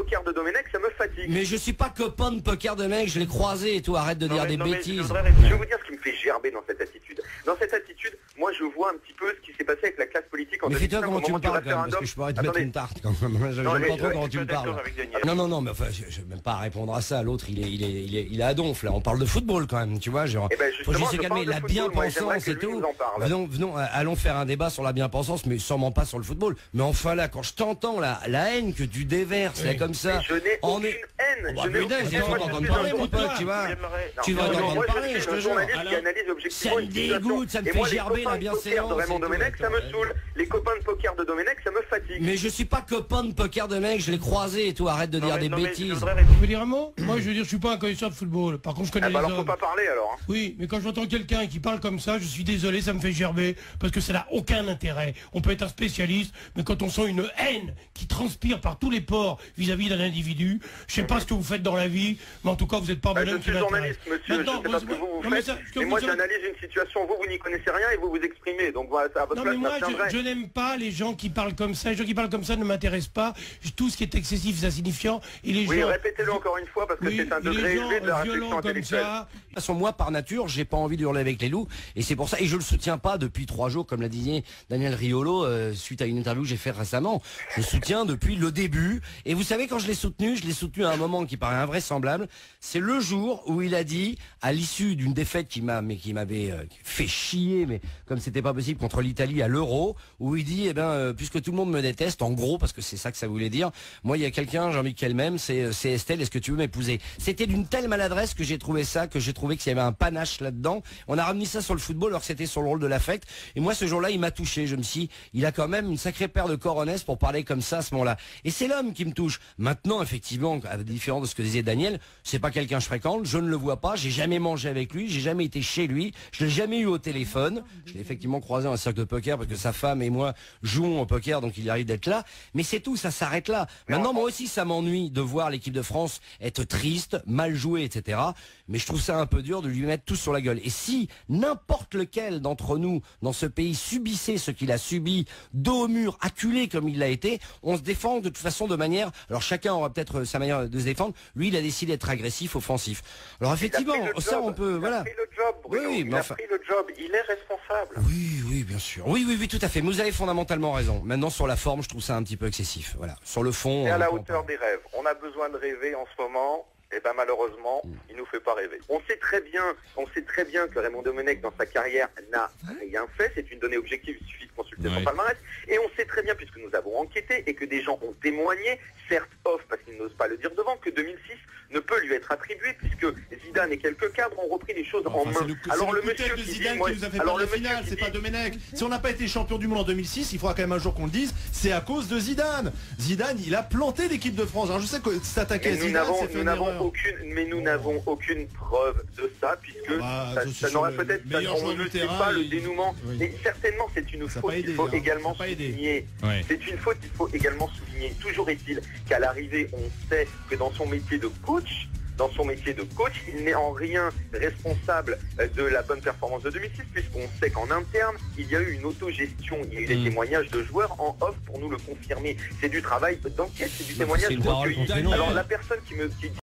poker de Domenech, ça me fatigue. Mais je suis pas copain de poker de mec, je l'ai croisé et tout, arrête de dire des bêtises. Je vais vous dire ce qui me fait gerber dans cette attitude. Dans cette attitude, moi je vois un petit peu ce qui s'est passé avec la classe politique en 2005. Mais fais-toi comment tu me parles quand même, parce que je pourrais te mettre une tarte quand même. J'aime pas trop comment tu me parles. Non, mais enfin, je vais même pas répondre à ça. L'autre, il est à donf là. On parle de football quand même, tu vois. Genre, faut juste se calmer. La bien-pensance et tout. Venons, allons faire un débat sur la bien-pensance, mais sûrement pas sur le football. Mais enfin là, quand je t'entends la haine que tu déverses là comme ça, je n'ai aucune haine. Je n'ai t'entendre parler, mon pote, tu vois. Tu vas t'entendre parler, je te jure. Ça me dégoûte, ça me fait gerber la bienséance. De Raymond Domenech, ça me saoule. Les copains de poker de Domenech, ça me fatigue. Mais je suis pas copain de poker de mec, je l'ai croisé et tout, arrête de dire des bêtises. Vous voulez dire un mot? Moi je veux dire, je suis pas un connaisseur de football. Par contre je connais les hommes. Alors faut pas parler alors. Oui, mais quand j'entends quelqu'un qui parle comme ça, je suis désolé, ça me fait gerber, parce que ça n'a aucun intérêt. On peut être un spécialiste, mais quand on sent une haine qui transpire par tous les pores vis-à-vis d'un individu, je sais pas ce que vous faites dans la vie, mais en tout cas vous n'êtes pas bon homme qui m'intéresse. Je suis journaliste, monsieur, je sais pas ce que vous faites, mais moi j'analyse une situation, vous n'y connaissez rien et vous vous exprimez, donc voilà, à votre place, moi je n'aime pas les gens qui parlent comme ça. Les gens qui parlent comme ça ne m'intéressent pas. Tout ce qui est excessif, c'est insignifiant. Et les gens, répétez-le encore une fois parce que c'est un degré élevé de la réflexion intellectuelle. De toute façon, moi, par nature, j'ai pas envie de hurler avec les loups, et c'est pour ça, et je le soutiens pas depuis 3 jours, comme l'a dit Daniel Riolo, suite à une interview que j'ai faite récemment. Je le soutiens depuis le début, et vous savez, quand je l'ai soutenu à un moment qui paraît invraisemblable. C'est le jour où il a dit, à l'issue d'une défaite qui m'avait fait chier, mais comme c'était pas possible, contre l'Italie à l'Euro, où il dit, puisque tout le monde me déteste, en gros, parce que c'est ça que ça voulait dire, moi, il y a quelqu'un, j'ai envie qu'elle m'aime, c'est Estelle, est-ce que tu veux m'épouser? C'était d'une telle maladresse que j'ai trouvé qu'il y avait un panache là-dedans. On a ramené ça sur le football, alors que c'était sur le rôle de l'affect. Et moi, ce jour-là, il m'a touché. Je me suis dit, il a quand même une sacrée paire de coronesses pour parler comme ça à ce moment-là. Et c'est l'homme qui me touche. Maintenant, effectivement, à différence de ce que disait Daniel, c'est pas quelqu'un que je fréquente, je ne le vois pas, j'ai jamais mangé avec lui, j'ai jamais été chez lui, je l'ai jamais eu au téléphone. Je l'ai effectivement croisé dans un cercle de poker parce que sa femme et moi jouons au poker, donc il arrive d'être là. Mais c'est tout, ça s'arrête là. Maintenant, moi aussi, ça m'ennuie de voir l'équipe de France être triste, mal jouée, etc. Mais je trouve ça un peu dur de lui mettre tout sur la gueule. Et si n'importe lequel d'entre nous dans ce pays subissait ce qu'il a subi, dos au mur, acculé comme il l'a été, on se défend de toute façon de manière. Alors chacun aura peut-être sa manière de se défendre. Lui, il a décidé d'être agressif, offensif. Alors effectivement, ça on peut. Il a pris le job, Bruno. Oui, il a pris le job. Il est responsable. Oui, bien sûr. Oui, tout à fait. Mais vous avez fondamentalement raison. Maintenant, sur la forme, je trouve ça un petit peu excessif. Voilà. Sur le fond. C'est à la hauteur des rêves. On a besoin de rêver en ce moment. Et malheureusement, il nous fait pas rêver. On sait très bien que Raymond Domenech dans sa carrière n'a rien fait. C'est une donnée objective, il suffit de consulter son palmarès. Et on sait très bien, puisque nous avons enquêté et que des gens ont témoigné, certes off parce qu'ils n'osent pas le dire devant, que 2006 ne peut lui être attribué puisque Zidane et quelques cadres ont repris les choses en main. Alors le monsieur de Zidane qui nous a fait perdre la finale, c'est pas Domenech. Si on n'a pas été champion du monde en 2006, il faudra quand même un jour qu'on le dise, c'est à cause de Zidane. Zidane, il a planté l'équipe de France. Alors je sais que s'attaquer à Zidane, c'est fait une erreur. Nous n'avons aucune preuve de ça, puisque ça n'aurait peut-être on ne sait pas le dénouement. Mais certainement c'est une faute qu'il faut également souligner. C'est une faute qu'il faut également souligner. Toujours est-il qu'à l'arrivée, on sait que dans son métier de coach, il n'est en rien responsable de la bonne performance de 2006, puisqu'on sait qu'en interne, il y a eu une autogestion, il y a eu des témoignages de joueurs en off pour nous le confirmer. C'est du travail d'enquête, c'est du témoignage recueilli. Alors la personne qui